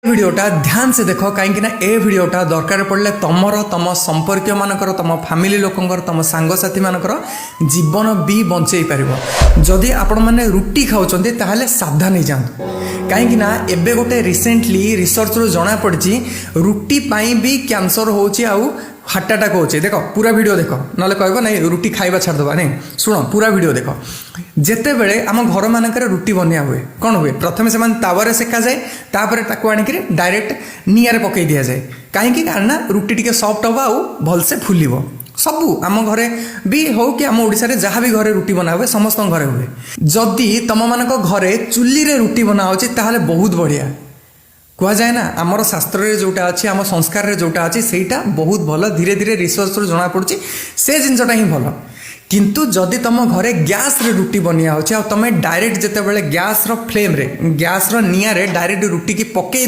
भिडियोटा ध्यान से देख कहीं ए भिडियोटा दरकार पड़े तुम संपर्क मानकर तुम फैमिली लोकंर तुम सांगसाथी मानकर जीवन भी बंचई पार जदि आपण मैंने रुटी खाऊं ताहले सावधान हो जातु कहीं एबे गोटे रिसेंटली रिसर्च रू जना पड़ी रुटी पाई भी कैंसर होची आउ हार्ट अटैक होचे देख पूरा वीडियो देख ना कह नहीं रुटी खाइबा छाड़देवा नहीं शुण पूरा वीडियो देख जिते बड़े आम घर मानक रुटी बनिया हुए कौन हुए प्रथम से तावारे सेका जाए तापर ताको आनिक डायरेक्ट निआरे पकई दिया जाए कहीं कारण रुटी टिके सॉफ्ट हम आउ भलसे फुलिबो सबू आम घरे भी हो कि आम ओडिशा रे जहाँ भी घरे रुटी बना हुए समस्त घरे हुए जदि तुम मानक घरे चुली रे रुटी बना होची ताहले बहुत बढ़िया कह जाए ना आमर शास्त्र रे जोटा अच्छी आम संस्कार रे जोटा अच्छी सेटा बहुत भल धीरे धीरे रिसर्च रू जना पड़ी से जिनटा ही भल किंतु जदि तुम घरे गैस रे रुटी बनिया होची आ तुम डायरेक्ट जिते बड़े गैस रो फ्लेम रे गैस रो निया रे डायरेक्ट रुटी की पकई